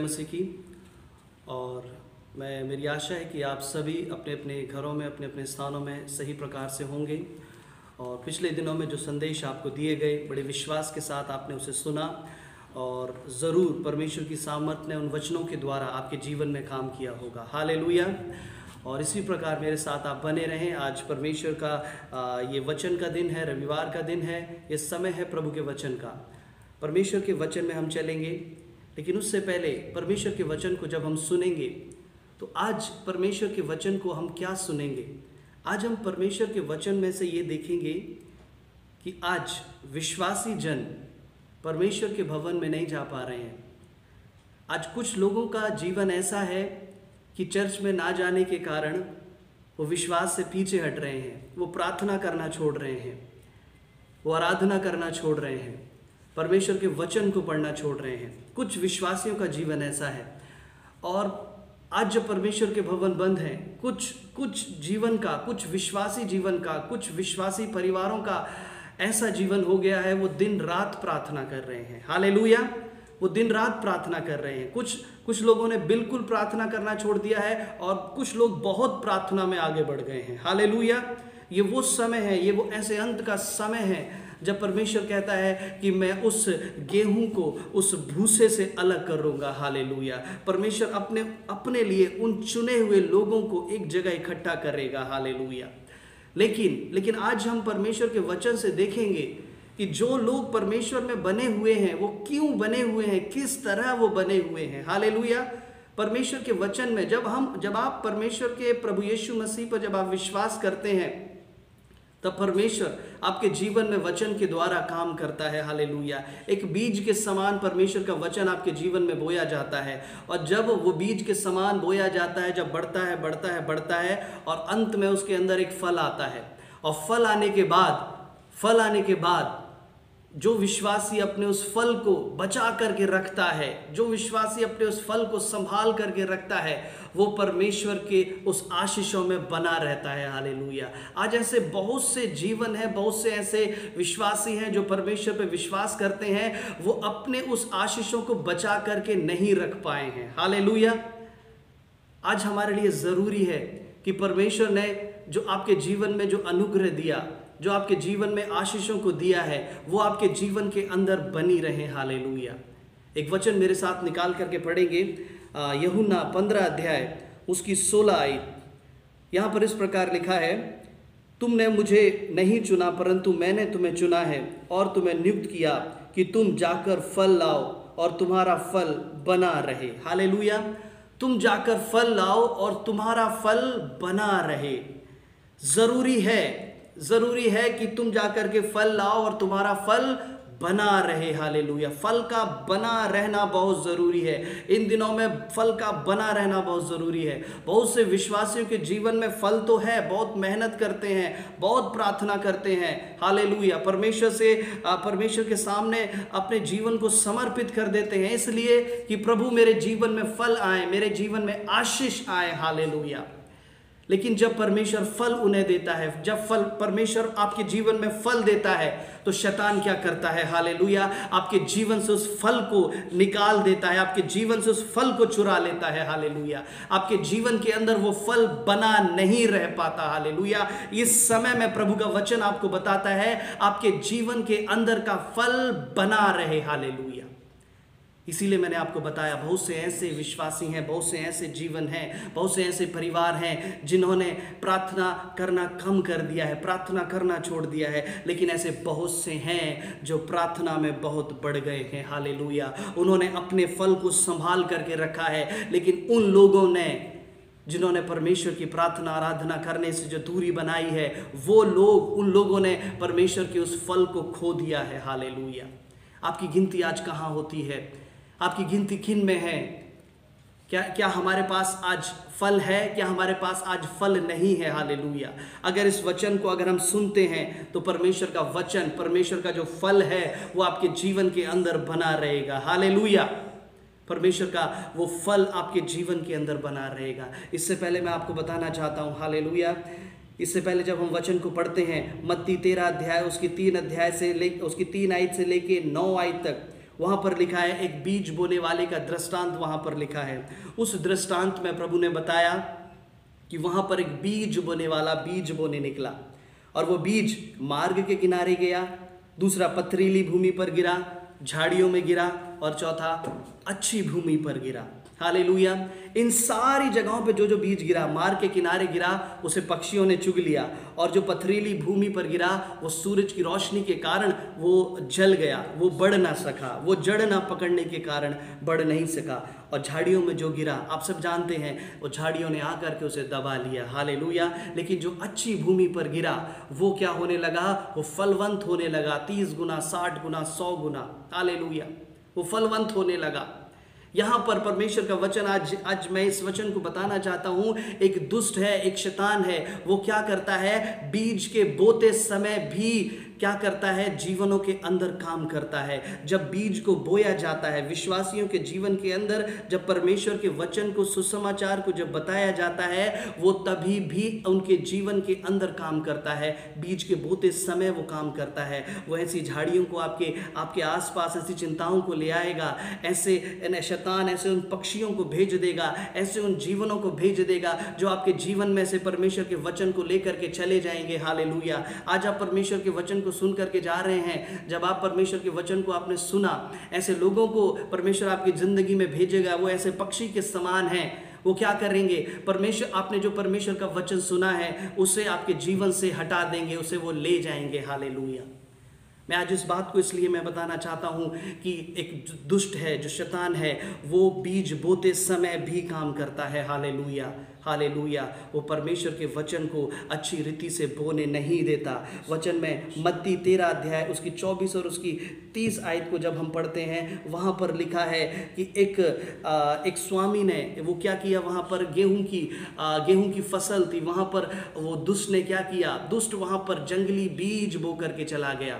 मसीह की। और मेरी आशा है कि आप सभी अपने अपने घरों में, अपने अपने स्थानों में सही प्रकार से होंगे। और पिछले दिनों में जो संदेश आपको दिए गए, बड़े विश्वास के साथ आपने उसे सुना और ज़रूर परमेश्वर की सामर्थ ने उन वचनों के द्वारा आपके जीवन में काम किया होगा। हालेलुया। और इसी प्रकार मेरे साथ आप बने रहें। आज परमेश्वर का ये वचन का दिन है, रविवार का दिन है, ये समय है प्रभु के वचन का। परमेश्वर के वचन में हम चलेंगे, लेकिन उससे पहले परमेश्वर के वचन को जब हम सुनेंगे तो आज परमेश्वर के वचन को हम क्या सुनेंगे। आज हम परमेश्वर के वचन में से ये देखेंगे कि आज विश्वासी जन परमेश्वर के भवन में नहीं जा पा रहे हैं। आज कुछ लोगों का जीवन ऐसा है कि चर्च में ना जाने के कारण वो विश्वास से पीछे हट रहे हैं, वो प्रार्थना करना छोड़ रहे हैं, वो आराधना करना छोड़ रहे हैं, परमेश्वर के वचन को पढ़ना छोड़ रहे हैं। कुछ विश्वासियों का जीवन ऐसा है। और आज जब परमेश्वर के भवन बंद हैं, कुछ जीवन का, कुछ विश्वासी जीवन का, कुछ विश्वासी परिवारों का ऐसा जीवन हो गया है, वो दिन रात प्रार्थना कर रहे हैं। हालेलुया। वो दिन रात प्रार्थना कर रहे हैं। कुछ लोगों ने बिल्कुल प्रार्थना करना छोड़ दिया है और कुछ लोग बहुत प्रार्थना में आगे बढ़ गए हैं। हालेलुया। ये वो समय है, ये वो ऐसे अंत का समय है जब परमेश्वर कहता है कि मैं उस गेहूं को उस भूसे से अलग करूंगा। हालेलुया। परमेश्वर अपने लिए उन चुने हुए लोगों को एक जगह इकट्ठा करेगा। हालेलुया। लेकिन आज हम परमेश्वर के वचन से देखेंगे कि जो लोग परमेश्वर में बने हुए हैं वो क्यों बने हुए हैं, किस तरह वो बने हुए हैं। हालेलुया। परमेश्वर के वचन में जब आप परमेश्वर के प्रभु यीशु मसीह पर जब आप विश्वास करते हैं, तब परमेश्वर आपके जीवन में वचन के द्वारा काम करता है। हालेलुया। एक बीज के समान परमेश्वर का वचन आपके जीवन में बोया जाता है, और जब वो बीज के समान बोया जाता है, जब बढ़ता है और अंत में उसके अंदर एक फल आता है। और फल आने के बाद जो विश्वासी अपने उस फल को बचा करके रखता है, जो विश्वासी अपने उस फल को संभाल करके रखता है, वो परमेश्वर के उस आशीषों में बना रहता है। हालेलुया। आज ऐसे बहुत से जीवन हैं, बहुत से ऐसे विश्वासी हैं जो परमेश्वर पे विश्वास करते हैं, वो अपने उस आशीषों को बचा करके नहीं रख पाए हैं। हालेलुया। आज हमारे लिए ज़रूरी है कि परमेश्वर ने जो आपके जीवन में जो अनुग्रह दिया, जो आपके जीवन में आशीषों को दिया है, वो आपके जीवन के अंदर बनी रहे। हालेलुया। एक वचन मेरे साथ निकाल करके पढ़ेंगे, यूहन्ना 15 अध्याय उसकी 16 आयत। यहाँ पर इस प्रकार लिखा है, तुमने मुझे नहीं चुना परंतु मैंने तुम्हें चुना है और तुम्हें नियुक्त किया कि तुम जाकर फल लाओ और तुम्हारा फल बना रहे। हालेलुया। तुम जाकर फल लाओ और तुम्हारा फल बना रहे। ज़रूरी है कि तुम जाकर के फल लाओ और तुम्हारा फल बना रहे। हालेलुया। फल का बना रहना बहुत ज़रूरी है। इन दिनों में फल का बना रहना बहुत ज़रूरी है। बहुत से विश्वासियों के जीवन में फल तो है, बहुत मेहनत करते हैं, बहुत प्रार्थना करते हैं। हालेलुया। परमेश्वर के सामने अपने जीवन को समर्पित कर देते हैं, इसलिए कि प्रभु मेरे जीवन में फल आए, मेरे जीवन में आशीष आए। हालेलुया। लेकिन जब परमेश्वर फल उन्हें देता है, जब परमेश्वर आपके जीवन में फल देता है, तो शैतान क्या करता है। हालेलुया। आपके जीवन से उस फल को निकाल देता है, आपके जीवन से उस फल को चुरा लेता है। हालेलुया। आपके जीवन के अंदर वो फल बना नहीं रह पाता। हालेलुया। इस समय में प्रभु का वचन आपको बताता है आपके जीवन के अंदर का फल बना रहे। हालेलुया। इसीलिए मैंने आपको बताया, बहुत से ऐसे विश्वासी हैं, बहुत से ऐसे जीवन हैं, बहुत से ऐसे परिवार हैं जिन्होंने प्रार्थना करना कम कर दिया है, प्रार्थना करना छोड़ दिया है। लेकिन ऐसे बहुत से हैं जो प्रार्थना में बहुत बढ़ गए हैं। हालेलुया। उन्होंने अपने फल को संभाल करके रखा है, लेकिन उन लोगों ने जिन्होंने परमेश्वर की प्रार्थना आराधना करने से जो दूरी बनाई है, उन लोगों ने परमेश्वर के उस फल को खो दिया है। हालेलुया। आपकी गिनती आज कहाँ होती है? आपकी गिनती किन में है? क्या हमारे पास आज फल है? क्या हमारे पास आज फल नहीं है? हालेलुया। अगर इस वचन को अगर हम सुनते हैं तो परमेश्वर का वचन, परमेश्वर का जो फल है वो आपके जीवन के अंदर बना रहेगा। हालेलुया। परमेश्वर का वो फल आपके जीवन के अंदर बना रहेगा। इससे पहले मैं आपको बताना चाहता हूँ, हालेलुया, इससे पहले जब हम वचन को पढ़ते हैं, मत्ती 13 अध्याय उसकी 3 आयत से लेके 9 आयत तक, वहाँ पर लिखा है, एक बीज बोने वाले का दृष्टांत वहाँ पर लिखा है। उस दृष्टांत में प्रभु ने बताया कि वहाँ पर एक बीज बोने वाला बीज बोने निकला, और वो बीज मार्ग के किनारे गया, दूसरा पथरीली भूमि पर गिरा, झाड़ियों में गिरा, और चौथा अच्छी भूमि पर गिरा। हालेलुया। इन सारी जगहों पे जो जो बीज गिरा, मार्ग के किनारे गिरा, उसे पक्षियों ने चुग लिया, और जो पथरीली भूमि पर गिरा वो सूरज की रोशनी के कारण वो जल गया, वो बढ़ ना सका, वो जड़ ना पकड़ने के कारण बढ़ नहीं सका। और झाड़ियों में जो गिरा, आप सब जानते हैं, वो झाड़ियों ने आकर के उसे दबा लिया। हालेलुया। लेकिन जो अच्छी भूमि पर गिरा वो क्या होने लगा, वो फलवंत होने लगा, 30 गुना, 60 गुना, 100 गुना। हालेलुया। वो फलवंत होने लगा। यहाँ पर परमेश्वर का वचन, आज मैं इस वचन को बताना चाहता हूँ। एक दुष्ट है, एक शैतान है, वो क्या करता है, बीज के बोते समय भी क्या करता है, जीवनों के अंदर काम करता है। जब बीज को बोया जाता है विश्वासियों के जीवन के अंदर, जब परमेश्वर के वचन को, सुसमाचार को जब बताया जाता है, वो तभी भी उनके जीवन के अंदर काम करता है। बीज के बोते समय वो काम करता है। वो ऐसी झाड़ियों को आपके आसपास, ऐसी चिंताओं को ले आएगा, ऐसे शैतान ऐसे उन पक्षियों को भेज देगा, ऐसे उन जीवनों को भेज देगा जो आपके जीवन में से परमेश्वर के वचन को लेकर के चले जाएंगे। हालेलुया। आज आप परमेश्वर के वचन को सुन करके जा रहे हैं। जब आप परमेश्वर के वचन को आपने सुना, ऐसे लोगों को परमेश्वर आपकी जिंदगी में भेजेगा। वो ऐसे पक्षी के समान हैं। वो क्या करेंगे, परमेश्वर, आपने जो परमेश्वर का वचन सुना है उसे आपके जीवन से हटा देंगे, उसे वो ले जाएंगे। हालेलुया। मैं आज इस बात को इसलिए मैं बताना चाहता हूँ कि एक दुष्ट है, जो शैतान है, वो बीज बोते समय भी काम करता है। हालेलुया। हालेलुया। वो परमेश्वर के वचन को अच्छी रीति से बोने नहीं देता। वचन में मत्ती 13 अध्याय उसकी 24 और उसकी 30 आयत को जब हम पढ़ते हैं, वहाँ पर लिखा है कि एक स्वामी ने वो क्या किया, वहाँ पर गेहूं की फसल थी, वहाँ पर वो दुष्ट ने क्या किया, दुष्ट वहाँ पर जंगली बीज बो करके चला गया।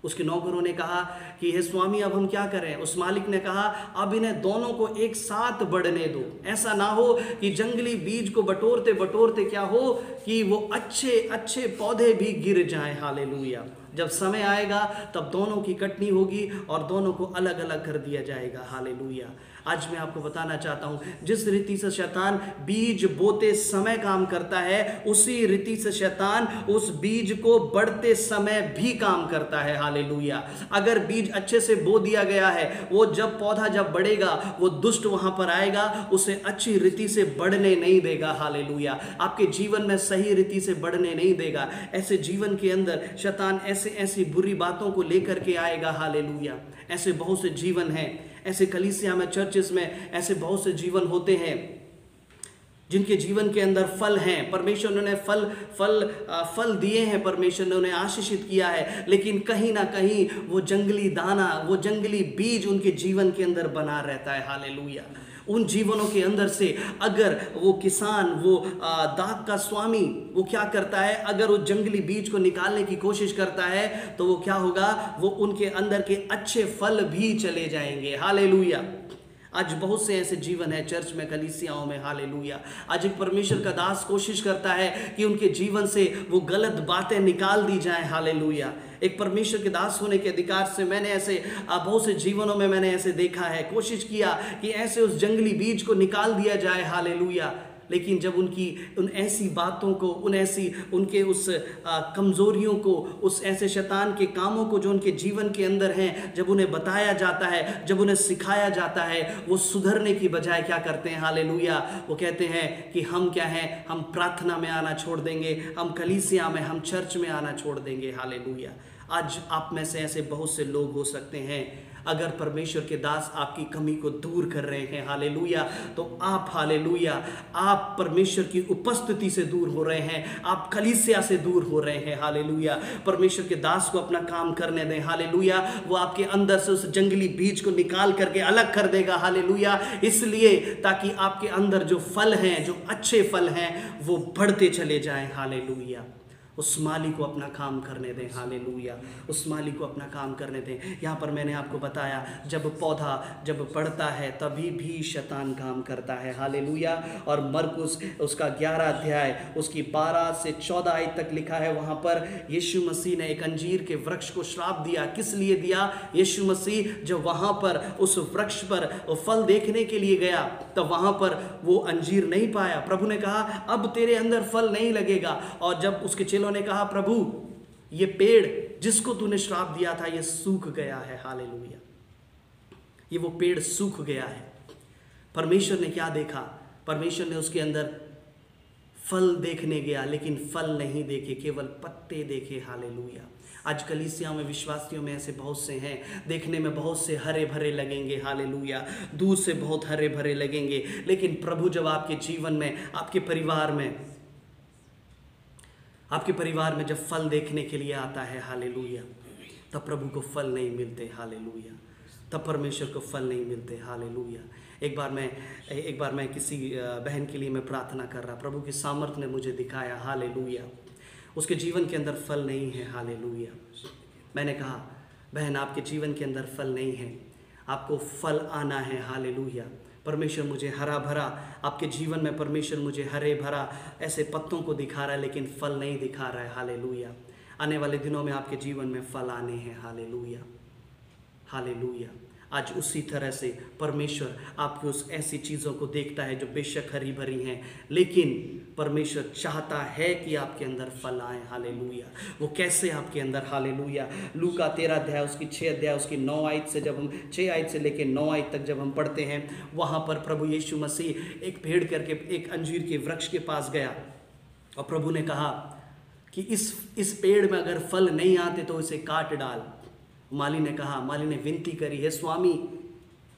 उसके नौकरों ने कहा कि हे स्वामी, अब हम क्या करें। उस मालिक ने कहा, अब इन्हें दोनों को एक साथ बढ़ने दो। ऐसा ना हो कि जंगली बीज को बटोरते बटोरते क्या हो कि वो अच्छे अच्छे पौधे भी गिर जाएं। हालेलुया। जब समय आएगा तब दोनों की कटनी होगी और दोनों को अलग अलग कर दिया जाएगा। हालेलुया। आज मैं आपको बताना चाहता हूं, जिस रीति से शैतान बीज बोते समय काम करता है, उसी रीति से शैतान उस बीज को बढ़ते समय भी काम करता है। हालेलुया। अगर बीज अच्छे से बो दिया गया है, वो जब पौधा जब बढ़ेगा, वो दुष्ट वहां पर आएगा, उसे अच्छी रीति से बढ़ने नहीं देगा। हालेलुया। आपके जीवन में सही रीति से बढ़ने नहीं देगा। ऐसे जीवन के अंदर शैतान ऐसी बुरी बातों को लेकर के आएगा। हालेलुया। ऐसे बहुत से जीवन हैं, ऐसे कलीसिया में, चर्चेस में ऐसे बहुत से जीवन होते हैं जिनके जीवन के अंदर फल हैं। परमेश्वर ने फल दिए हैं, परमेश्वर ने उन्हें आशीषित किया है, लेकिन कहीं ना कहीं वो जंगली दाना, वो जंगली बीज उनके जीवन के अंदर बना रहता है। हालेलुया। उन जीवनों के अंदर से अगर वो किसान, वो दाख का स्वामी, वो क्या करता है, अगर वो जंगली बीज को निकालने की कोशिश करता है तो वो क्या होगा, वो उनके अंदर के अच्छे फल भी चले जाएंगे। हालेलुया। आज बहुत से ऐसे जीवन है चर्च में, कलीसियाओं में। हालेलुया। आज एक परमेश्वर का दास कोशिश करता है कि उनके जीवन से वो गलत बातें निकाल दी जाएं। हालेलुया। एक परमेश्वर के दास होने के अधिकार से मैंने ऐसे बहुत से जीवनों में मैंने ऐसे देखा है, कोशिश किया कि ऐसे उस जंगली बीज को निकाल दिया जाए। हालेलुया। लेकिन जब उन ऐसी बातों को, उनके उस कमज़ोरियों को, उस ऐसे शैतान के कामों को जो उनके जीवन के अंदर हैं, जब उन्हें बताया जाता है, जब उन्हें सिखाया जाता है, वो सुधरने की बजाय क्या करते हैं। हालेलुया। वो कहते हैं कि हम क्या हैं, हम प्रार्थना में आना छोड़ देंगे, हम कलीसिया में, हम चर्च में आना छोड़ देंगे। हालेलुया। आज आप में से ऐसे बहुत से लोग हो सकते हैं, अगर परमेश्वर के दास आपकी कमी को दूर कर रहे हैं। हालेलुया। तो आप, हालेलुया, आप परमेश्वर की उपस्थिति से दूर हो रहे हैं, आप कलीसिया से दूर हो रहे हैं। हालेलुया। परमेश्वर के दास को अपना काम करने दें। हालेलुया। वो आपके अंदर से उस जंगली बीज को निकाल करके अलग कर देगा। हालेलुया। इसलिए ताकि आपके अंदर जो फल हैं, जो अच्छे फल हैं, वो बढ़ते चले जाएं। हालेलुया। उस माली को अपना काम करने दें, हालेलुया, उस माली को अपना काम करने दें। यहाँ पर मैंने आपको बताया जब पौधा जब बढ़ता है तभी भी शैतान काम करता है, हालेलुया। और मरकुस उसका 11 अध्याय उसकी 12 से 14 आयत तक लिखा है, वहाँ पर यीशु मसीह ने एक अंजीर के वृक्ष को श्राप दिया। किस लिए दिया? यीशु मसीह जब वहाँ पर उस वृक्ष पर फल देखने के लिए गया तब वहाँ पर वो अंजीर नहीं पाया। प्रभु ने कहा अब तेरे अंदर फल नहीं लगेगा। और जब उसके चेलों ने कहा प्रभु ये पेड़ जिसको तूने श्राप दिया था ये सूख गया है, हालेलुया, ये वो पेड़ सूख गया है। परमेश्वर ने क्या देखा? परमेश्वर ने उसके अंदर फल देखने गया लेकिन फल नहीं देखे, केवल पत्ते देखे, हालेलुया। आज कलीसिया में विश्वासियों में ऐसे बहुत से हैं, देखने में बहुत से हरे भरे लगेंगे, हालेलुया, दूर से बहुत हरे भरे लगेंगे, लेकिन प्रभु जब आपके जीवन में, आपके परिवार में जब फल देखने के लिए आता है, हालेलुया, तब प्रभु को फल नहीं मिलते, हालेलुया, तब परमेश्वर को फल नहीं मिलते, हालेलुया। एक बार मैं किसी बहन के लिए मैं प्रार्थना कर रहा, प्रभु की सामर्थ्य ने मुझे दिखाया, हालेलुया, उसके जीवन के अंदर फल नहीं है, हालेलुया। मैंने कहा बहन आपके जीवन के अंदर फल नहीं है, आपको फल आना है, हालेलुया। परमेश्वर मुझे हरा भरा, आपके जीवन में परमेश्वर मुझे हरे भरा ऐसे पत्तों को दिखा रहा है लेकिन फल नहीं दिखा रहा है, हालेलुया। आने वाले दिनों में आपके जीवन में फल आने हैं, हालेलुया, हालेलुया। आज उसी तरह से परमेश्वर आपकी उस ऐसी चीज़ों को देखता है जो बेशक हरी भरी हैं, लेकिन परमेश्वर चाहता है कि आपके अंदर फल आए, हालेलुया। वो कैसे आपके अंदर, हालेलुया। लूका 13 अध्याय उसकी 6 अध्याय उसकी 9 आयत से जब हम 6 आयत से लेकर 9 आयत तक जब हम पढ़ते हैं, वहाँ पर प्रभु यीशु मसीह एक भेड़ करके एक अंजीर के वृक्ष के पास गया और प्रभु ने कहा कि इस पेड़ में अगर फल नहीं आते तो इसे काट डाल। माली ने विनती करी, है स्वामी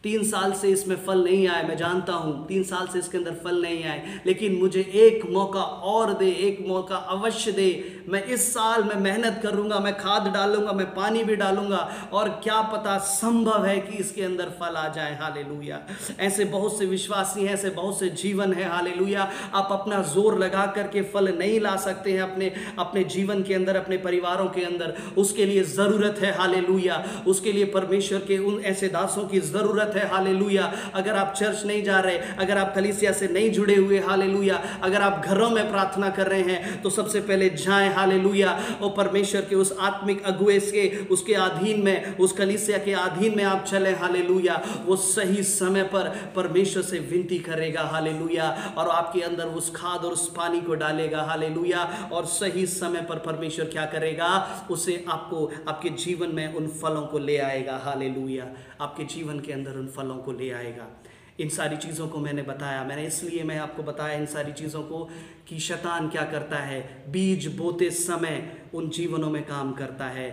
3 साल से इसमें फल नहीं आए, मैं जानता हूँ 3 साल से इसके अंदर फल नहीं आए, लेकिन मुझे एक मौका और दे, एक मौका अवश्य दे। मैं इस साल मैं मेहनत करूँगा, मैं खाद डालूंगा, मैं पानी भी डालूंगा और क्या पता संभव है कि इसके अंदर फल आ जाए, हालेलुया। ऐसे बहुत से विश्वासी हैं, ऐसे बहुत से जीवन है, हालेलुया। आप अपना जोर लगा करके फल नहीं ला सकते हैं अपने जीवन के अंदर, अपने परिवारों के अंदर। उसके लिए ज़रूरत है, हालेलुया, उसके लिए परमेश्वर के उन ऐसे दासों की ज़रूरत है, हालेलुया। अगर आप चर्च नहीं जा रहे, अगर आप कलीसिया से नहीं जुड़े हुए, हालेलुया, अगर आप घरों में प्रार्थना कर रहे हैं तो सबसे पहले जाएं, हालेलुया, और परमेश्वर के उस आत्मिक अगुवे के उसके अधीन में, उस कलीसिया के अधीन में आप चले, हालेलुया। वो सही समय पर परमेश्वर से विनती करेगा, हालेलुया, और आपके अंदर उस खाद और उस पानी को डालेगा, हालेलुया, और सही समय पर परमेश्वर क्या करेगा, उसे आपको आपके जीवन में उन फलों को ले आएगा, हालेलुया, आपके जीवन के अंदर उन फलों को ले आएगा। इन सारी चीज़ों को मैंने इसलिए मैं आपको बताया इन सारी चीज़ों को कि शैतान क्या करता है, बीज बोते समय उन जीवनों में काम करता है,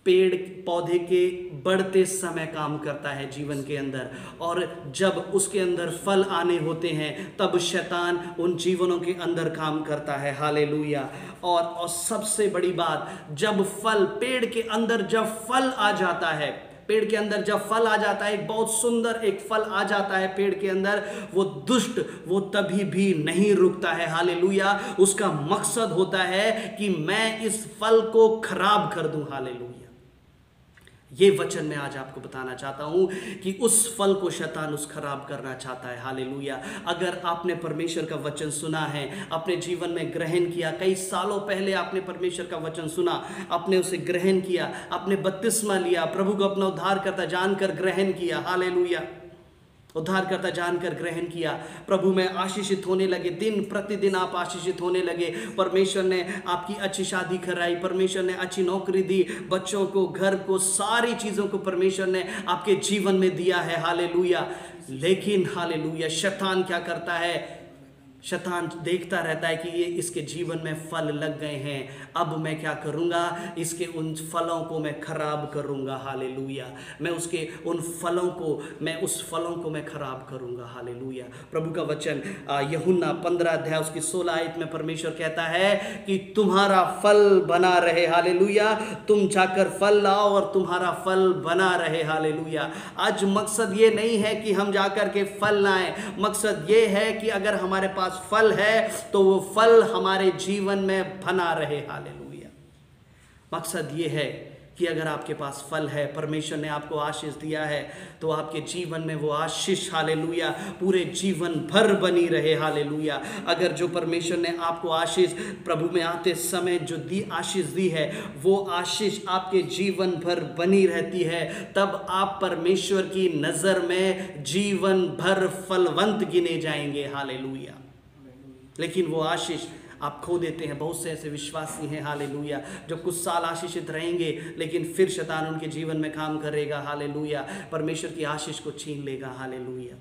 पेड़ पौधे के बढ़ते समय काम करता है जीवन के अंदर, और जब उसके अंदर फल आने होते हैं तब शैतान उन जीवनों के अंदर काम करता है, हालेलुया। और सबसे बड़ी बात, जब फल पेड़ के अंदर जब फल आ जाता है, पेड़ के अंदर जब फल आ जाता है, एक बहुत सुंदर एक फल आ जाता है पेड़ के अंदर, वो दुष्ट वो तभी भी नहीं रुकता है, हालेलुया। उसका मकसद होता है कि मैं इस फल को खराब कर दूं, हालेलुया। ये वचन मैं आज आपको बताना चाहता हूं कि उस फल को शैतान उस खराब करना चाहता है, हालेलुया। अगर आपने परमेश्वर का वचन सुना है, अपने जीवन में ग्रहण किया, कई सालों पहले आपने परमेश्वर का वचन सुना, आपने उसे ग्रहण किया, आपने बपतिस्मा लिया, प्रभु को अपना उद्धारकर्ता जानकर ग्रहण किया, हालेलुया, उद्धारकर्ता जानकर ग्रहण किया, प्रभु में आशीषित होने लगे, दिन प्रतिदिन आप आशीषित होने लगे। परमेश्वर ने आपकी अच्छी शादी कराई, परमेश्वर ने अच्छी नौकरी दी, बच्चों को, घर को, सारी चीज़ों को परमेश्वर ने आपके जीवन में दिया है, हालेलुया। लेकिन हालेलुया, शैतान क्या करता है, शैतान देखता रहता है कि ये इसके जीवन में फल लग गए हैं, अब मैं क्या करूँगा, इसके उन फलों को मैं खराब करूँगा, हालेलुया। मैं उसके उन फलों को उस फलों को मैं खराब करूँगा, हालेलुया। प्रभु का वचन यूहन्ना 15 अध्याय उसकी 16 आयत में परमेश्वर कहता है कि तुम्हारा फल बना रहे, हालेलुया, तुम जाकर फल लाओ और तुम्हारा फल बना रहे, हालेलुया। आज मकसद ये नहीं है कि हम जाकर के फल लाएं, मकसद ये है कि अगर हमारे पास पास फल है तो वो फल हमारे जीवन में बना रहे। हालेलुया। मकसद ये है कि अगर आपके पास फल है, परमेश्वर ने आपको आशीष दिया है, तो आपके जीवन में वो आशीष, हालेलुया, पूरे जीवन भर बनी रहे। हालेलुया। अगर जो परमेश्वर ने आपको आशीष प्रभु में आते समय जो आशीष दी है, वो आशीष आपके जीवन भर बनी रहती है, तब आप परमेश्वर की नज़र में जीवन भर फलवंत गिने जाएंगे। हालेलुया। लेकिन वो आशीष आप खो देते हैं। बहुत से ऐसे विश्वासी हैं, हालेलुया, जो कुछ साल आशीषित रहेंगे लेकिन फिर शैतान उनके जीवन में काम करेगा। हालेलुया। परमेश्वर की आशीष को छीन लेगा। हालेलुया।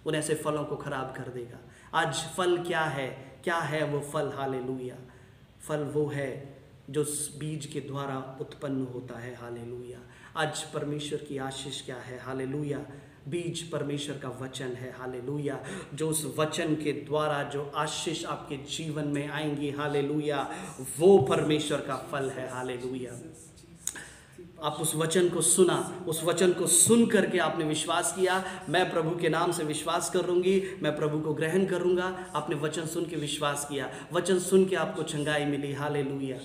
उन ऐसे फलों को खराब कर देगा। आज फल क्या है? क्या है वो फल? हालेलुया। फल वो है जो बीज के द्वारा उत्पन्न होता है। हालेलुया। आज परमेश्वर की आशीष क्या है? हालेलुया। बीज परमेश्वर का वचन है। हालेलुया। जो उस वचन के द्वारा जो आशीष आपके जीवन में आएंगी, हालेलुया, वो परमेश्वर का फल है। हालेलुया। आप उस वचन को सुना, उस वचन को सुन करके आपने विश्वास किया, मैं प्रभु के नाम से विश्वास करूंगी, मैं प्रभु को ग्रहण करूंगा। आपने वचन सुन के विश्वास किया, वचन सुन के आपको चंगाई मिली। हालेलुया।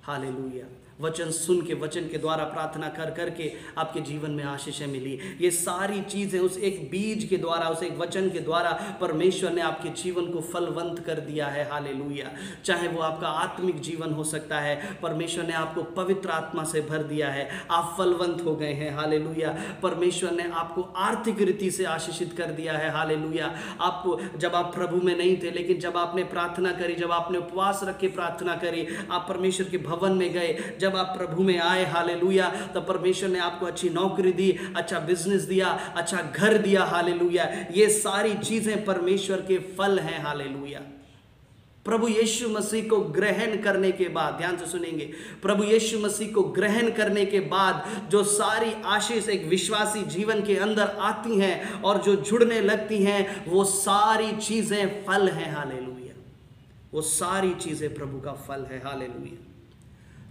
हालेलुया। वचन सुन के, वचन के द्वारा प्रार्थना कर करके आपके जीवन में आशीषें मिली। ये सारी चीज़ें उस एक बीज के द्वारा, उस एक वचन के द्वारा परमेश्वर ने आपके जीवन को फलवंत कर दिया है। हालेलुया। चाहे वो आपका आत्मिक जीवन हो सकता है, परमेश्वर ने आपको पवित्र आत्मा से भर दिया है, आप फलवंत हो गए हैं। हालेलुया। परमेश्वर ने आपको आर्थिक रीति से आशीषित कर दिया है। हालेलुया। आपको, जब आप प्रभु में नहीं थे, लेकिन जब आपने प्रार्थना करी, जब आपने उपवास रख के प्रार्थना करी, आप परमेश्वर के भवन में गए, जब आप प्रभु में आए, हालेलुया, तब परमेश्वर ने आपको अच्छी नौकरी दी, अच्छा बिजनेस दिया, अच्छा घर दिया। हालेलुया। ये सारी चीजें परमेश्वर के फल हैं। हालेलुया। प्रभु यीशु मसीह को ग्रहण करने के बाद, ध्यान से सुनेंगे, प्रभु यीशु मसीह को ग्रहण करने के बाद जो सारी आशीष एक विश्वासी जीवन के अंदर आती हैं और जो जुड़ने लगती हैं, वो सारी चीजें फल हैं। हालेलुया। वो सारी चीजें प्रभु का फल है। हालेलुया।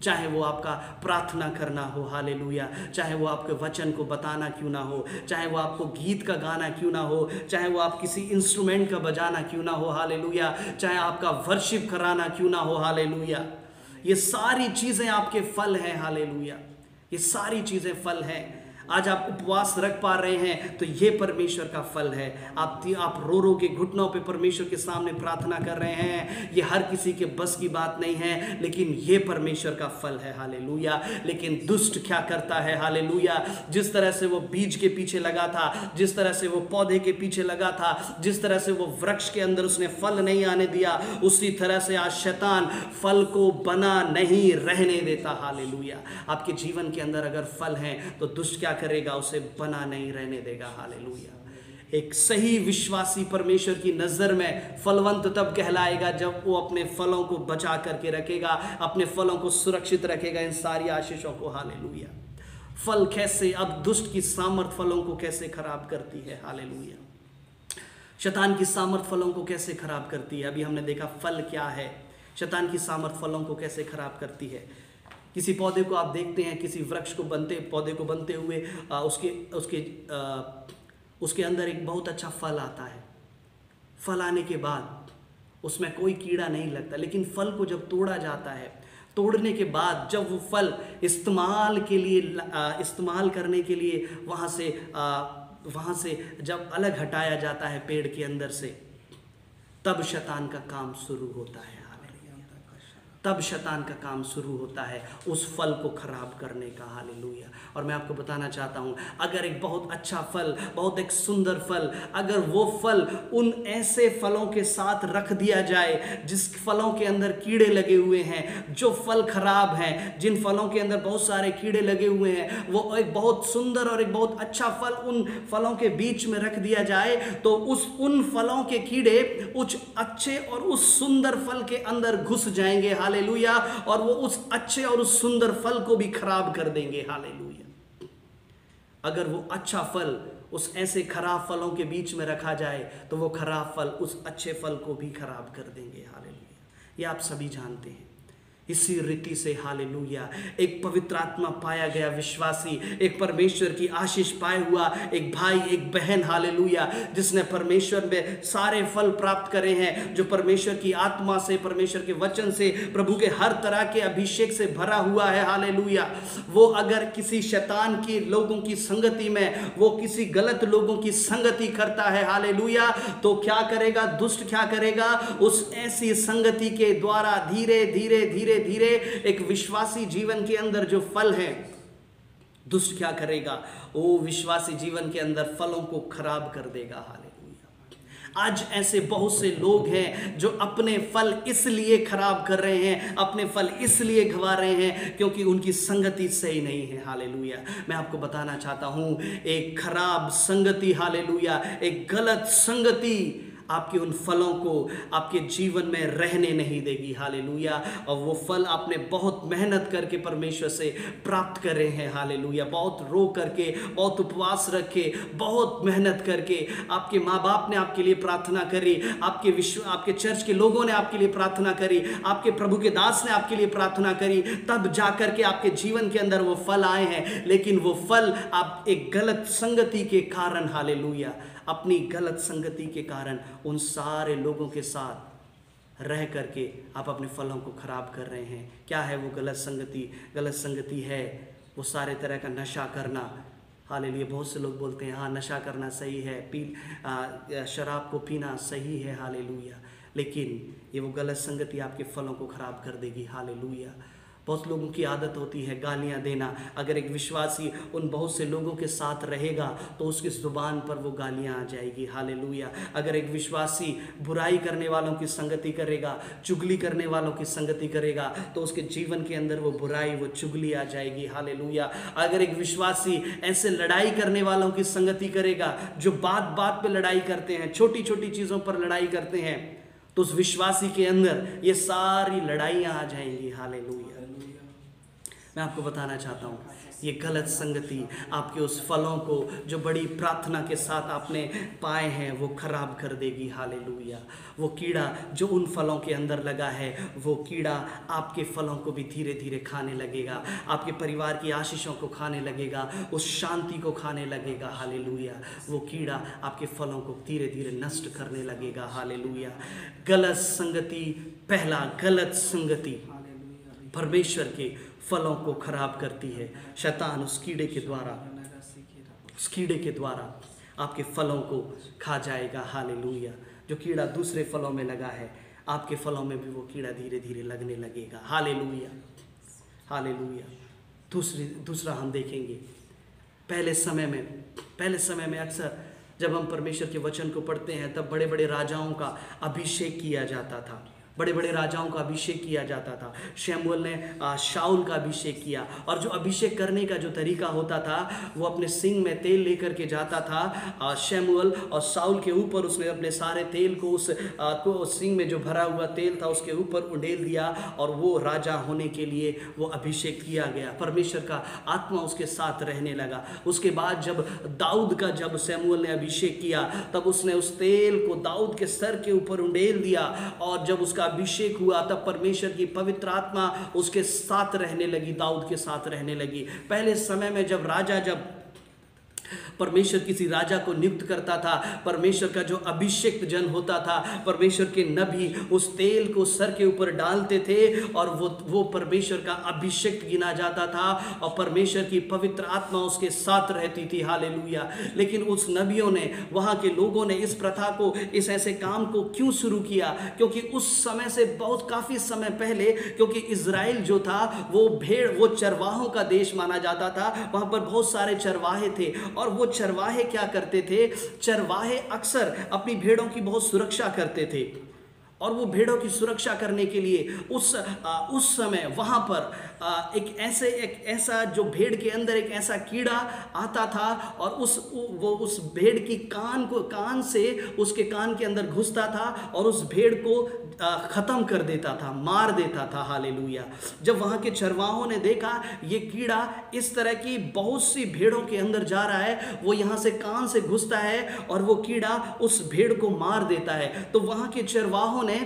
चाहे वो आपका प्रार्थना करना हो, हालेलुया, चाहे वो आपके वचन को बताना क्यों ना हो, चाहे वो आपको गीत का गाना क्यों ना हो, चाहे वो आप किसी इंस्ट्रूमेंट का बजाना क्यों ना हो, हालेलुया, चाहे आपका वर्शिप कराना क्यों ना हो, हालेलुया, ये सारी चीज़ें आपके फल हैं। हालेलुया। ये सारी चीज़ें फल हैं। आज आप उपवास रख पा रहे हैं तो ये परमेश्वर का फल है। आप रो रो के घुटनों पे परमेश्वर के सामने प्रार्थना कर रहे हैं, ये हर किसी के बस की बात नहीं है, लेकिन ये परमेश्वर का फल है। हालेलुया। लेकिन दुष्ट क्या करता है? हालेलुया। जिस तरह से वो बीज के पीछे लगा था, जिस तरह से वो पौधे के पीछे लगा था, जिस तरह से वो वृक्ष के अंदर उसने फल नहीं आने दिया, उसी तरह से आज शैतान फल को बना नहीं रहने देता। हालेलुया। आपके जीवन के अंदर अगर फल हैं तो दुष्ट क्या करेगा? उसे बना नहीं रहने देगा। हालेलुया। एक सही विश्वासी परमेश्वर की नजर में फलवंत तब कहलाएगा जब वो अपने फलों को बचा करके रखेगा, अपने फलों को सुरक्षित रखेगा, इन सारी आशीषों को। हालेलुया। फल कैसे, अब दुष्ट की सामर्थ फलों को कैसे खराब करती है? हालेलुया। शैतान की सामर्थ फलों को कैसे खराब करती है? अभी हमने देखा फल क्या है, शैतान की सामर्थ फलों को कैसे खराब करती है। किसी पौधे को आप देखते हैं, किसी वृक्ष को पौधे को बनते हुए उसके अंदर एक बहुत अच्छा फल आता है। फल आने के बाद उसमें कोई कीड़ा नहीं लगता, लेकिन फल को जब तोड़ा जाता है, तोड़ने के बाद जब वो फल इस्तेमाल करने के लिए वहाँ से जब अलग हटाया जाता है पेड़ के अंदर से, तब शैतान का काम शुरू होता है। तब शैतान का काम शुरू होता है उस फल को खराब करने का। हालेलुया। और मैं आपको बताना चाहता हूँ, अगर एक बहुत अच्छा फल, बहुत एक सुंदर फल, अगर वो फल उन ऐसे फलों के साथ रख दिया जाए जिस फलों के अंदर कीड़े लगे हुए हैं, जो फल खराब हैं, जिन फलों के अंदर बहुत सारे कीड़े लगे हुए हैं, वो एक बहुत सुंदर और एक बहुत अच्छा फल उन फलों के बीच में रख दिया जाए, तो उन फलों के कीड़े उस अच्छे और उस सुंदर फल के अंदर घुस जाएंगे। हालेलुया। और वो उस अच्छे और उस सुंदर फल को भी खराब कर देंगे। हालेलुया। अगर वो अच्छा फल उस ऐसे खराब फलों के बीच में रखा जाए तो वो खराब फल उस अच्छे फल को भी खराब कर देंगे। हालेलुया। ये आप सभी जानते हैं इसी रीति से हालेलुया एक पवित्र आत्मा पाया गया विश्वासी, एक परमेश्वर की आशीष पाए हुआ एक भाई, एक बहन हालेलुया, जिसने परमेश्वर में सारे फल प्राप्त करे हैं, जो परमेश्वर की आत्मा से, परमेश्वर के वचन से, प्रभु के हर तरह के अभिषेक से भरा हुआ है हालेलुया। वो अगर किसी शैतान की लोगों की संगति में, वो किसी गलत लोगों की संगति करता है हालेलुया, तो क्या करेगा? दुष्ट क्या करेगा? उस ऐसी संगति के द्वारा धीरे धीरे धीरे धीरे एक विश्वासी जीवन के अंदर जो फल है, दुष्ट क्या करेगा? वो विश्वासी जीवन के अंदर फलों को खराब कर देगा हालेलुया। आज ऐसे बहुत से लोग हैं जो अपने फल इसलिए खराब कर रहे हैं, अपने फल इसलिए गंवा रहे हैं क्योंकि उनकी संगति सही नहीं है हालेलुया। मैं आपको बताना चाहता हूं, एक खराब संगति हालेलुया, एक गलत संगति आपके उन फलों को आपके जीवन में रहने नहीं देगी हालेलुया। और वो फल आपने बहुत मेहनत करके परमेश्वर से प्राप्त करे हैं हालेलुया, बहुत रो करके, बहुत उपवास रखे, बहुत मेहनत करके, आपके माँ बाप ने आपके लिए प्रार्थना करी, आपके चर्च के लोगों ने आपके लिए प्रार्थना करी, आपके प्रभु के दास ने आपके लिए प्रार्थना करी, तब जाकर के आपके जीवन के अंदर वो फल आए हैं। लेकिन वो फल आप एक गलत संगति के कारण हालेलुया, अपनी गलत संगति के कारण उन सारे लोगों के साथ रह करके आप अपने फलों को खराब कर रहे हैं। क्या है वो गलत संगति? गलत संगति है वो सारे तरह का नशा करना हालेलुया। बहुत से लोग बोलते हैं हाँ नशा करना सही है, शराब को पीना सही है हालेलुया, लेकिन ये वो गलत संगति आपके फलों को खराब कर देगी हालेलुया। बहुत लोगों की आदत होती है गालियां देना। अगर एक विश्वासी उन बहुत से लोगों के साथ रहेगा तो उसकी जुबान पर वो गालियां आ जाएगी हालेलुया। अगर एक विश्वासी बुराई करने वालों की संगति करेगा, चुगली करने वालों की संगति करेगा, तो उसके जीवन के अंदर वो बुराई, वो चुगली आ जाएगी हालेलुया। अगर एक विश्वासी ऐसे लड़ाई करने वालों की संगति करेगा जो बात बात पे लड़ाई करते हैं, छोटी छोटी चीज़ों पर लड़ाई करते हैं, तो उस विश्वासी के अंदर ये सारी लड़ाइयाँ आ जाएंगी हालेलुया। मैं आपको बताना चाहता हूँ ये गलत संगति आपके उस फलों को जो बड़ी प्रार्थना के साथ आपने पाए हैं वो खराब कर देगी हालेलुया। वो कीड़ा जो उन फलों के अंदर लगा है, वो कीड़ा आपके फलों को भी धीरे धीरे खाने लगेगा, आपके परिवार की आशीषों को खाने लगेगा, उस शांति को खाने लगेगा हालेलुया। वो कीड़ा आपके फलों को धीरे धीरे नष्ट करने लगेगा हालेलुया। गलत संगति, पहला गलत संगति परमेश्वर के फलों को खराब करती है। शैतान उस कीड़े के द्वारा आपके फलों को खा जाएगा हालेलुया। जो कीड़ा दूसरे फलों में लगा है, आपके फलों में भी वो कीड़ा धीरे धीरे लगने लगेगा हालेलुया हालेलुया। दूसरा हम देखेंगे, पहले समय में अक्सर जब हम परमेश्वर के वचन को पढ़ते हैं तब बड़े बड़े राजाओं का अभिषेक किया जाता था, बड़े बड़े राजाओं का अभिषेक किया जाता था। शमूएल ने शाऊल का अभिषेक किया, और जो अभिषेक करने का जो तरीका होता था वो अपने सिंग में तेल लेकर के जाता था शमूएल, और शाऊल के ऊपर उसने अपने सारे तेल को उस सिंग में जो भरा हुआ तेल था उसके ऊपर उंडेल दिया, और वो राजा होने के लिए वो अभिषेक किया गया। परमेश्वर का आत्मा उसके साथ रहने लगा। उसके बाद जब जब शमूएल ने अभिषेक किया तब उसने उस तेल को दाऊद के सर के ऊपर उंडेल दिया, और जब उसका अभिषेक हुआ तब परमेश्वर की पवित्र आत्मा उसके साथ रहने लगी, दाऊद के साथ रहने लगी। पहले समय में जब परमेश्वर किसी राजा को नियुक्त करता था, परमेश्वर का जो अभिषेक जन होता था, परमेश्वर के नबी उस तेल को सर के ऊपर डालते थे और वो परमेश्वर का अभिषेक गिना जाता था, और परमेश्वर की पवित्र आत्मा उसके साथ रहती थी हालेलुया। लेकिन उस नबियों ने, वहाँ के लोगों ने इस प्रथा को, इस ऐसे काम को क्यों शुरू किया? क्योंकि उस समय से काफ़ी समय पहले, क्योंकि इज़राइल जो था वो चरवाहों का देश माना जाता था, वहाँ पर बहुत सारे चरवाहे थे, और वो चरवाहे क्या करते थे? चरवाहे अक्सर अपनी भेड़ों की बहुत सुरक्षा करते थे, और वो भेड़ों की सुरक्षा करने के लिए उस समय वहाँ पर एक ऐसा जो भेड़ के अंदर एक ऐसा कीड़ा आता था, और उस भेड़ की कान से उसके कान के अंदर घुसता था और उस भेड़ को ख़त्म कर देता था, मार देता था हालेलुया। जब वहाँ के चरवाहों ने देखा ये कीड़ा इस तरह की बहुत सी भेड़ों के अंदर जा रहा है, वो यहाँ से कान से घुसता है और वो कीड़ा उस भेड़ को मार देता है, तो वहाँ के चरवाहों ने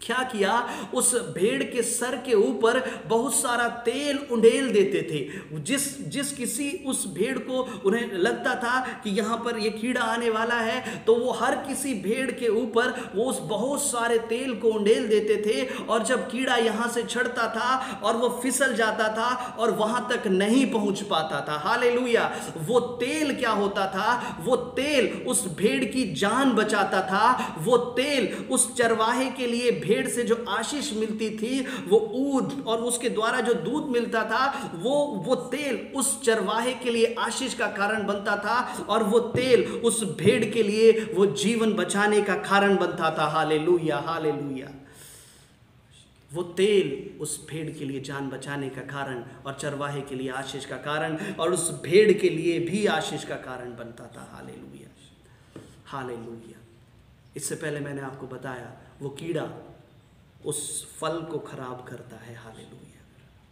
क्या किया, उस भेड़ के सर के ऊपर बहुत सारा तेल उंडेल देते थे। जिस किसी उस भेड़ को उन्हें लगता था कि यहां पर ये कीड़ा आने वाला है, तो वो हर किसी भेड़ के ऊपर वो उस बहुत सारे तेल को उंडेल देते थे, और जब कीड़ा यहां से चढ़ता था और वो फिसल जाता था और वहां तक नहीं पहुंच पाता था। हालेलुया। वो तेल क्या होता था, वो तेल उस भेड़ की जान बचाता था। वो तेल उस चरवाहे के लिए भेड़ से जो आशीष मिलती थी, वो ऊद और उसके द्वारा जो दूध मिलता था, वो तेल उस चरवाहे के लिए आशीष का कारण बनता था, और वो तेल उस भेड़ के लिए वो जीवन बचाने का कारण बनता था। Hallelujah, hallelujah. वो तेल उस भेड़ के लिए जान बचाने का कारण और चरवाहे के लिए आशीष का कारण और उस भेड़ के लिए भी आशीष का कारण बनता था। Hallelujah, hallelujah. इससे पहले मैंने आपको बताया वो कीड़ा उस फल को खराब करता है। Hallelujah,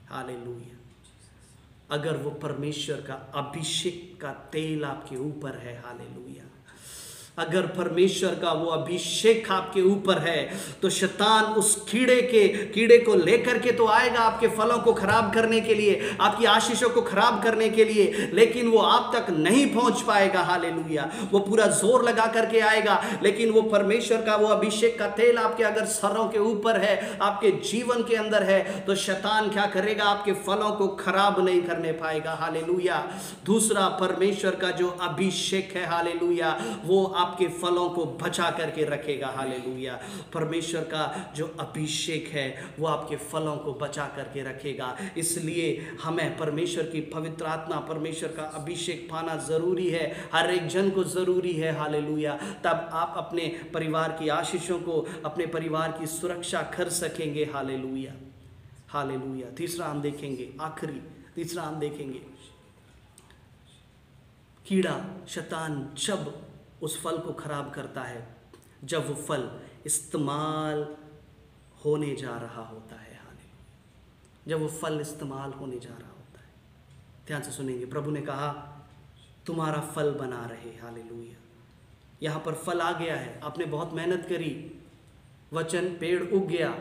hallelujah. अगर वो परमेश्वर का अभिषेक का तेल आपके ऊपर है, हालेलुया, अगर परमेश्वर का वो अभिषेक आपके ऊपर है, तो शैतान उस कीड़े को लेकर के तो आएगा आपके फलों को खराब करने के लिए, आपकी आशीषों को खराब करने के लिए, लेकिन वो आप तक नहीं पहुंच पाएगा। हालेलुया। वो पूरा जोर लगा करके आएगा, लेकिन वो परमेश्वर का वो अभिषेक का तेल आपके अगर सरों के ऊपर है, आपके जीवन के अंदर है, तो शैतान क्या करेगा, आपके फलों को खराब नहीं करने पाएगा। हालेलुया। दूसरा, परमेश्वर का जो अभिषेक है, हालेलुया, वो आपके फलों को बचा करके रखेगा। हालेलुया। परमेश्वर का जो अभिषेक है वो आपके फलों को बचा करके रखेगा। इसलिए हमें परमेश्वर की पवित्र आत्मा, परमेश्वर का अभिषेक पाना जरूरी है, हर एक जन को जरूरी है। हालेलुया। तब आप अपने परिवार की आशीषों को, अपने परिवार की सुरक्षा कर सकेंगे। Hallelujah, hallelujah. तीसरा हम देखेंगे, तीसरा हम देखेंगे, कीड़ा, शैतान जब उस फल को खराब करता है, जब वो फल इस्तेमाल होने जा रहा होता है। हालेलुया। जब वो फल इस्तेमाल होने जा रहा होता है, ध्यान से सुनेंगे। प्रभु ने कहा तुम्हारा फल बना रहे। हालेलुया। यहाँ पर फल आ गया है, आपने बहुत मेहनत करी, वचन, पेड़ उग गया,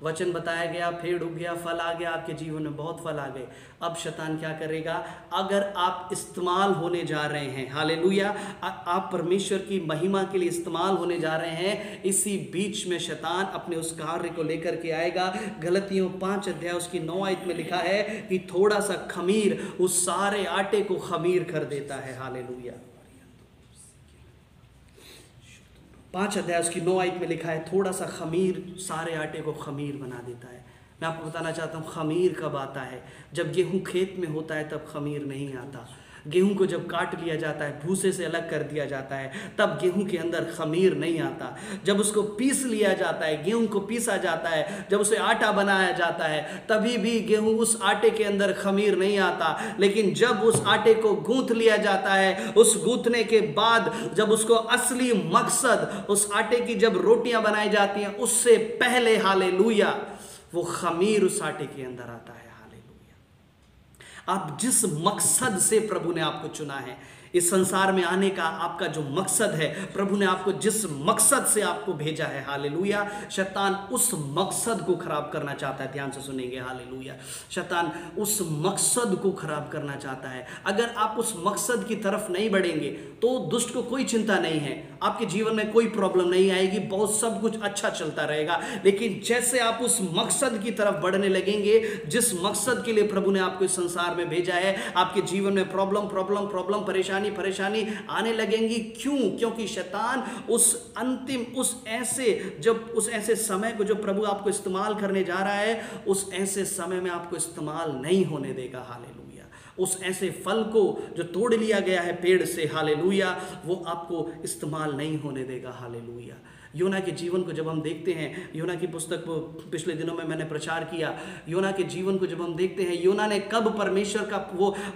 वचन बताया गया, पेड़ उग गया, फल आ गया, आपके जीवन में बहुत फल आ गए। अब शैतान क्या करेगा, अगर आप इस्तेमाल होने जा रहे हैं, हालेलुया, आप परमेश्वर की महिमा के लिए इस्तेमाल होने जा रहे हैं, इसी बीच में शैतान अपने उस कार्य को लेकर के आएगा। गलतियों 5 अध्याय उसकी 9 आयत में लिखा है कि थोड़ा सा खमीर उस सारे आटे को खमीर कर देता है। हालेलुया। 5 अध्याय उसकी 9 आयत में लिखा है, थोड़ा सा खमीर सारे आटे को खमीर बना देता है। मैं आपको बताना चाहता हूँ, खमीर कब आता है, जब गेहूं खेत में होता है तब खमीर नहीं आता। गेहूं को जब काट लिया जाता है, भूसे से अलग कर दिया जाता है, तब गेहूं के अंदर खमीर नहीं आता। जब उसको पीस लिया जाता है, गेहूं को पीसा जाता है, जब उसे आटा बनाया जाता है, तभी भी गेहूं, उस आटे के अंदर खमीर नहीं आता। लेकिन जब उस आटे को गूंथ लिया जाता है, उस गूंथने के बाद जब उसको असली मकसद, उस आटे की जब रोटियां बनाई जाती हैं, उससे पहले, हालेलुया, वो खमीर उस आटे के अंदर आता है। आप जिस मकसद से प्रभु ने आपको चुना है, इस संसार में आने का आपका जो मकसद है, प्रभु ने आपको जिस मकसद से आपको भेजा है, हालेलुया, शैतान उस मकसद को खराब करना चाहता है। ध्यान से सुनेंगे, हालेलुया। शैतान उस मकसद को खराब करना चाहता है। अगर आप उस मकसद की तरफ नहीं बढ़ेंगे तो दुष्ट को कोई चिंता नहीं है, आपके जीवन में कोई प्रॉब्लम नहीं आएगी, बहुत सब कुछ अच्छा चलता रहेगा। लेकिन जैसे आप उस मकसद की तरफ बढ़ने लगेंगे, जिस मकसद के लिए प्रभु ने आपको इस संसार में भेजा है, आपके जीवन में प्रॉब्लम, परेशानी आने लगेंगी। क्यों? क्योंकि शैतान उस अंतिम, उस ऐसे समय को जो प्रभु आपको इस्तेमाल करने जा रहा है, उस ऐसे समय में आपको इस्तेमाल नहीं होने देगा। हालेलुया। उस ऐसे फल को जो तोड़ लिया गया है पेड़ से, हालेलुया, वो आपको इस्तेमाल नहीं होने देगा। हालेलुया। योना के जीवन को जब हम देखते हैं, योना की पुस्तक को पिछले दिनों में मैंने प्रचार किया, योना के जीवन को जब हम देखते हैं, योना ने कब परमेश्वर का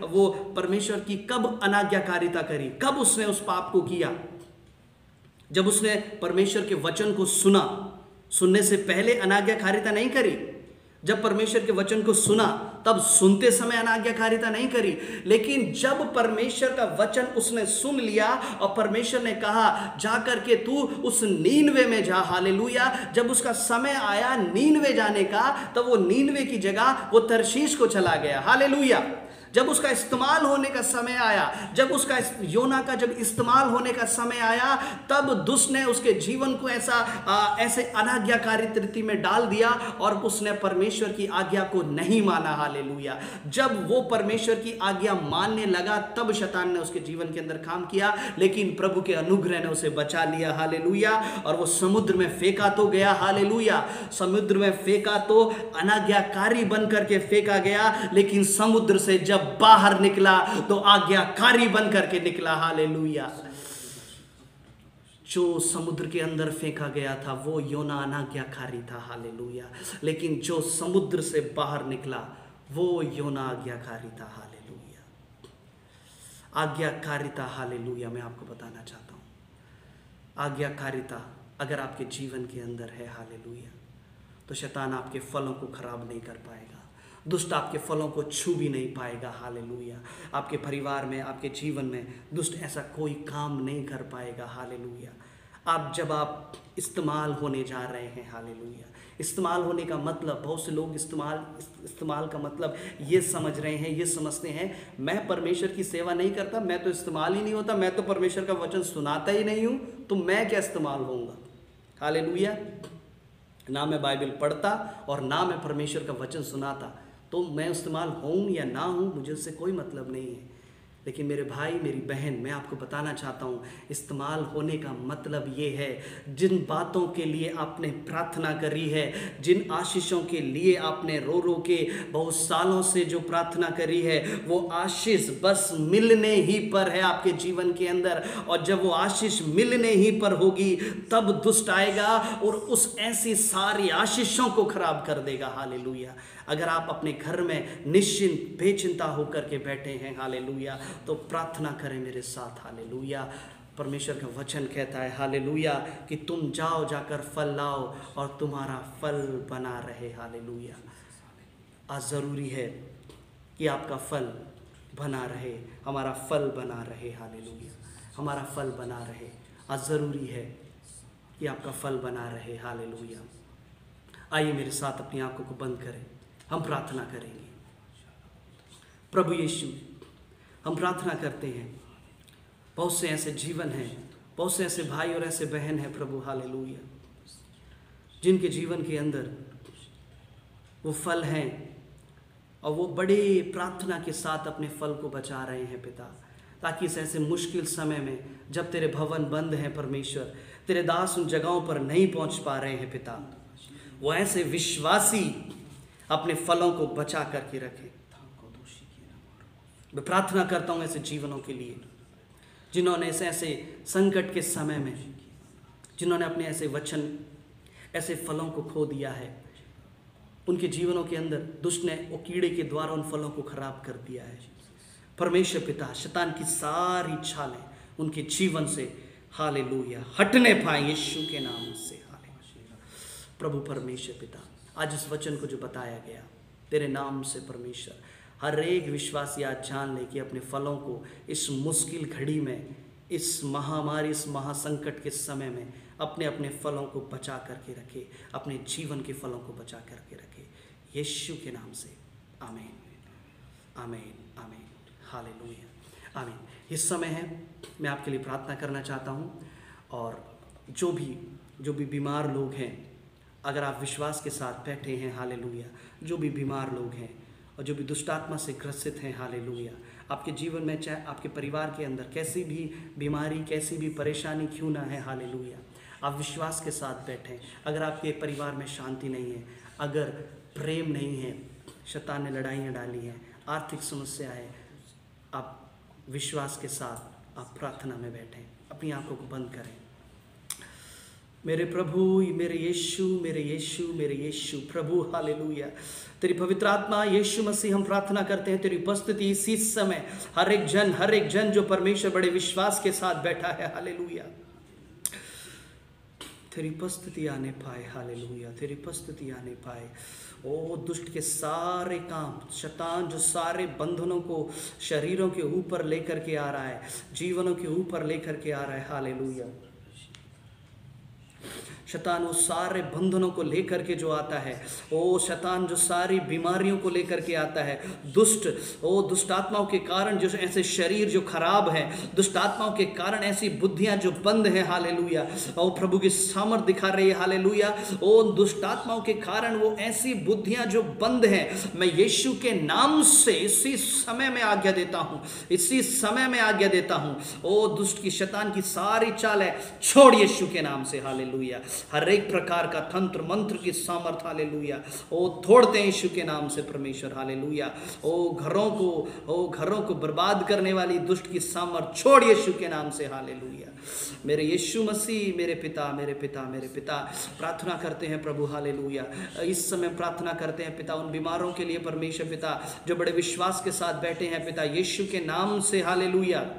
वो परमेश्वर की कब अनाज्ञाकारिता करी, कब उसने उस पाप को किया? जब उसने परमेश्वर के वचन को सुना। सुनने से पहले अनाज्ञाकारिता नहीं करी, जब परमेश्वर के वचन को सुना तब सुनते समय अनाज्ञाकारिता नहीं करी, लेकिन जब परमेश्वर का वचन उसने सुन लिया और परमेश्वर ने कहा जाकर के तू उस नीनवे में जा, हालेलुया। जब उसका समय आया नीनवे जाने का, तब वो नीनवे की जगह वो तर्शीश को चला गया, हालेलुया। जब उसका इस्तेमाल होने का समय आया, जब उसका योना का जब इस्तेमाल होने का समय आया, तब दुष्ट ने उसके जीवन को ऐसे अनाज्ञाकारी तरीके में डाल दिया और उसने परमेश्वर की आज्ञा को नहीं माना, हालेलुया। जब वो परमेश्वर की आज्ञा मानने लगा तब शैतान ने उसके जीवन के अंदर काम किया, लेकिन प्रभु के अनुग्रह ने उसे बचा लिया, हालेलुया। और वो समुद्र में फेंका तो गया, हालेलुया। समुद्र में फेंका तो अनाज्ञाकारी बन करके फेंका गया, लेकिन समुद्र से जब बाहर निकला तो आज्ञाकारी बन करके निकला, हालेलुया। जो समुद्र के अंदर फेंका गया था वो योना अनाज्ञाकारी था, हालेलुया। लेकिन जो समुद्र से बाहर निकला वो योना आज्ञाकारी था, हालेलुया। आज्ञाकारिता, हालेलुया, मैं आपको बताना चाहता हूं, आज्ञाकारिता अगर आपके जीवन के अंदर है, हालेलुया, तो शैतान आपके फलों को खराब नहीं कर पाएगा, दुष्ट आपके फलों को छू भी नहीं पाएगा, हालेलुया। आपके परिवार में, आपके जीवन में दुष्ट ऐसा कोई काम नहीं कर पाएगा, हालेलुया। जब आप इस्तेमाल होने जा रहे हैं, हालेलुया। इस्तेमाल होने का मतलब, बहुत से लोग इस्तेमाल का मतलब ये समझ रहे हैं, ये समझते हैं मैं परमेश्वर की सेवा नहीं करता, मैं तो इस्तेमाल ही नहीं होता, मैं तो परमेश्वर का वचन सुनाता ही नहीं हूँ, तो मैं क्या इस्तेमाल होऊंगा, हालेलुया। ना मैं बाइबल पढ़ता और ना मैं परमेश्वर का वचन सुनाता, तो मैं इस्तेमाल हूँ या ना हूँ मुझे उससे कोई मतलब नहीं है। लेकिन मेरे भाई, मेरी बहन, मैं आपको बताना चाहता हूँ, इस्तेमाल होने का मतलब ये है जिन बातों के लिए आपने प्रार्थना करी है, जिन आशीषों के लिए आपने रो रो के बहुत सालों से जो प्रार्थना करी है, वो आशीष बस मिलने ही पर है आपके जीवन के अंदर। और जब वो आशीष मिलने ही पर होगी तब दुष्ट आएगा और उस ऐसी सारी आशीषों को खराब कर देगा, हालेलुया। अगर आप अपने घर में निश्चिंत बेचिंता होकर के बैठे हैं, हालेलुया, तो प्रार्थना करें मेरे साथ, हालेलुया। परमेश्वर का वचन कहता है, हालेलुया, कि तुम जाओ, जाकर फल लाओ और तुम्हारा फल बना रहे, हालेलुया। आज ज़रूरी है कि आपका फल बना रहे, हमारा फल बना रहे, हालेलुया, हमारा फल बना रहे। आज ज़रूरी है कि आपका फल बना रहे, हालेलुया। आइए मेरे साथ अपनी आंखों को बंद करें, हम प्रार्थना करेंगे। प्रभु यीशु, हम प्रार्थना करते हैं, बहुत से ऐसे जीवन हैं, बहुत से ऐसे भाई और ऐसे बहन हैं प्रभु, हालेलुया, जिनके जीवन के अंदर वो फल हैं और वो बड़े प्रार्थना के साथ अपने फल को बचा रहे हैं पिता, ताकि इस ऐसे मुश्किल समय में जब तेरे भवन बंद हैं परमेश्वर, तेरे दास उन जगहों पर नहीं पहुंच पा रहे हैं पिता, वो ऐसे विश्वासी अपने फलों को बचा करके रखें। मैं प्रार्थना करता हूँ ऐसे जीवनों के लिए जिन्होंने ऐसे संकट के समय में, जिन्होंने अपने ऐसे वचन, ऐसे फलों को खो दिया है, उनके जीवनों के अंदर दुष्ट ने वो कीड़े के द्वारा उन फलों को खराब कर दिया है। परमेश्वर पिता, शैतान की सारी छालें उनके जीवन से, हालेलुया, हटने पाए यीशु के नाम से, हालेलुया। प्रभु परमेश्वर पिता, आज इस वचन को जो बताया गया तेरे नाम से परमेश्वर, हर एक विश्वासी आज जान ले कि अपने फलों को इस मुश्किल घड़ी में, इस महामारी, इस महासंकट के समय में अपने अपने फलों को बचा करके रखे, अपने जीवन के फलों को बचा करके रखे, यीशु के नाम से, आमीन, आमीन, आमीन, हालेलुया, आमीन। इस समय है, मैं आपके लिए प्रार्थना करना चाहता हूँ, और जो भी बीमार लोग हैं, अगर आप विश्वास के साथ बैठे हैं, हालेलुया, जो भी बीमार लोग हैं और जो भी दुष्टात्मा से ग्रसित हैं, हालेलुया, आपके जीवन में चाहे आपके परिवार के अंदर कैसी भी बीमारी, कैसी भी परेशानी क्यों ना है, हालेलुया, आप विश्वास के साथ बैठें। अगर आपके परिवार में शांति नहीं है, अगर प्रेम नहीं है, शैतान ने लड़ाइयाँ डाली हैं, आर्थिक समस्या है, आप विश्वास के साथ आप प्रार्थना में बैठें, अपनी आंखों को बंद करें। मेरे प्रभु, मेरे यीशु, मेरे यीशु, मेरे यीशु, प्रभु, हालेलुया, तेरी पवित्र आत्मा यीशु मसीह, हम प्रार्थना करते हैं तेरी उपस्थिति इसी समय हर एक जन जो परमेश्वर बड़े विश्वास के साथ बैठा है, हालेलुया, तेरी उपस्थिति आने पाए। हालेलुया, तेरी उपस्थिति आने पाए। ओ दुष्ट के सारे काम, शैतान जो सारे बंधनों को शरीरों के ऊपर लेकर के आ रहा है, जीवनों के ऊपर लेकर के आ रहा है। हालेलुया, शैतान वो सारे बंधनों को लेकर के जो आता है, ओ शैतान जो सारी बीमारियों को लेकर के आता है, दुष्ट ओ दुष्ट आत्माओं के कारण जो ऐसे शरीर जो खराब है, दुष्ट आत्माओं के कारण ऐसी बुद्धियां जो बंद है। हालेलुया, ओ प्रभु की सामर्थ दिखा रही है। हालेलुया, ओ दुष्ट आत्माओं के कारण वो ऐसी बुद्धियां जो बंद है, मैं यीशु के नाम से इसी समय में आज्ञा देता हूं, इसी समय में आज्ञा देता हूं। ओ दुष्ट की शैतान की सारी चाल है, छोड़ यीशु के नाम से। हालेलुया, हर एक प्रकार का तंत्र मंत्र की सामर्थ, हालेलुया, ओ तोड़ते हैं यीशु के नाम से परमेश्वर। हालेलुया, ओ घरों को बर्बाद करने वाली दुष्ट की सामर्थ छोड़ यीशु के नाम से। हालेलुया, मेरे यीशु मसीह, मेरे पिता, मेरे पिता, मेरे पिता, प्रार्थना करते हैं प्रभु। हालेलुया, इस समय प्रार्थना करते हैं पिता उन बीमारों के लिए परमेश्वर पिता, जो बड़े विश्वास के साथ बैठे हैं पिता यीशु के नाम से। हालेलुया,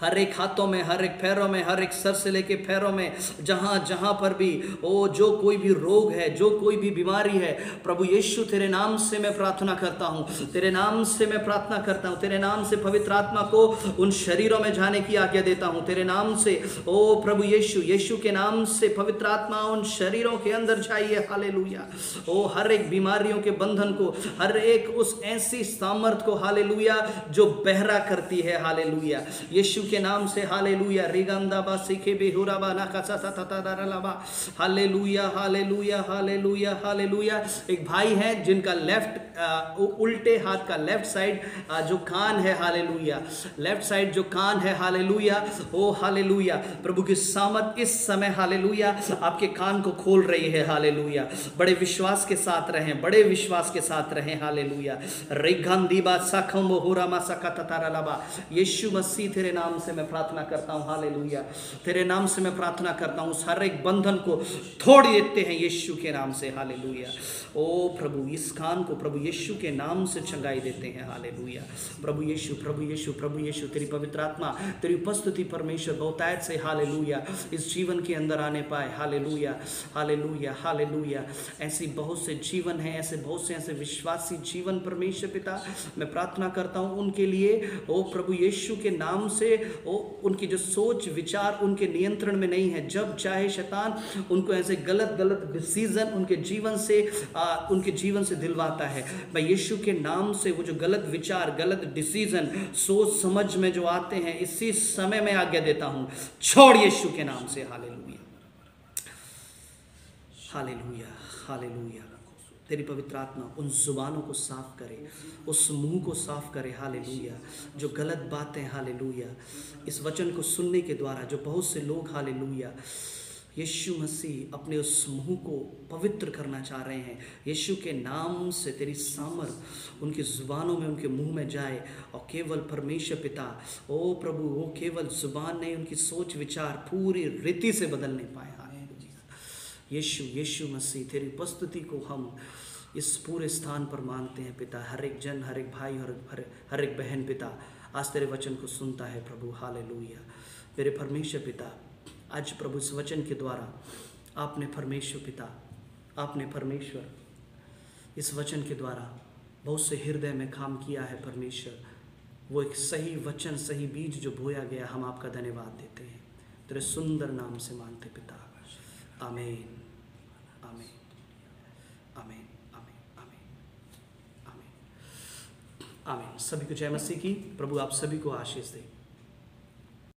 हर एक हाथों में, हर एक पैरों में, हर एक सर से लेके पैरों में, जहां जहां पर भी ओ जो कोई भी रोग है, जो कोई भी बीमारी है, प्रभु यीशु तेरे नाम से मैं प्रार्थना करता हूं, तेरे नाम से मैं प्रार्थना करता हूं, तेरे नाम से पवित्र आत्मा को उन शरीरों में जाने की आज्ञा देता हूं, तेरे नाम से ओ प्रभु यीशु के नाम से पवित्र आत्मा उन शरीरों के अंदर जाइए। हालेलुया, ओ हर एक बीमारियों के बंधन को, हर एक उस ऐसी सामर्थ को, हालेलुया, जो बहरा करती है। हालेलुया, यीशु के नाम से। हालेलुया, रिगंदाबा सीखे बेहुराबा नाकासा ततादारलाबा। Hallelujah, hallelujah, hallelujah, hallelujah. एक भाई है जिनका लेफ्ट उल्टे हाथ का लेफ्ट साइड जो कान है, हालेलुया, लेफ्ट साइड जो कान है, हालेलुया, ओ हालेलुया, प्रभु की सामर्थ इस समय, हालेलुया, आपके कान को खोल रही है। हालेलुया, बड़े विश्वास के साथ रहें, बड़े विश्वास के साथ रहें। हालेलुया, रिगंदीबा सखम बहुरामा सकततारलाबा। यीशु मसीह तेरे नाम से मैं प्रार्थना करता हूँ। हालेलुया, तेरे नाम से मैं प्रार्थना करता हूँ, हर एक बंधन को तोड़ देते हैं यीशु के नाम से। हालेलुया, ओ प्रभु इस कान को प्रभु यीशु के नाम से चंगाई देते हैं। हालेलुया, प्रभु यीशु, प्रभु यीशु, प्रभु यीशु, तेरी पवित्र आत्मा, तेरी उपस्थिति परमेश्वर बहुतायत से, हालेलुया, इस जीवन के अंदर आने पाए। Hallelujah, hallelujah, hallelujah. ऐसी बहुत से जीवन हैं, ऐसे बहुत से ऐसे विश्वासी जीवन परमेश्वर पिता, मैं प्रार्थना करता हूँ उनके लिए। ओ प्रभु यीशु के नाम से, ओ उनकी जो सोच विचार उनके नियंत्रण में नहीं है, जब चाहे शैतान उनको ऐसे गलत गलत डिसीजन उनके जीवन से दिलवाता है, मैं यीशु के नाम से वो जो गलत विचार, गलत डिसीजन, सोच समझ में जो आते हैं, इसी समय में आज्ञा देता हूं, छोड़ यीशु के नाम से। हालेलुया, हालेलुया, हालेलुया, तेरी पवित्र आत्मा उन जुबानों को साफ करे, उस मुंह को साफ करे। हालेलुया, जो गलत बातें, हालेलुया, इस वचन को सुनने के द्वारा जो बहुत से लोग, हालेलुया, यीशु मसीह अपने उस मुंह को पवित्र करना चाह रहे हैं, यीशु के नाम से तेरी सामर्थ उनकी जुबानों में, उनके मुंह में जाए, और केवल परमेश्वर पिता, ओ प्रभु, वो केवल जुबान नहीं, उनकी सोच विचार पूरी रीति से बदलने पाए। यीशु मसीह, तेरी उपस्थिति को हम इस पूरे स्थान पर मांगते हैं पिता। हर एक जन, हर एक भाई और हर एक बहन पिता आज तेरे वचन को सुनता है प्रभु। हालेलुया, मेरे परमेश्वर पिता, आज प्रभु इस वचन के द्वारा आपने परमेश्वर पिता, आपने परमेश्वर इस वचन के द्वारा बहुत से हृदय में काम किया है परमेश्वर। वो एक सही वचन, सही बीज जो बोया गया, हम आपका धन्यवाद देते हैं, तेरे सुंदर नाम से मांगते पिता। आमीन, आमीन, आमीन, आमीन, आमीन, आमीन, आमीन। सभी को जय मसीह की। प्रभु आप सभी को आशीष दे।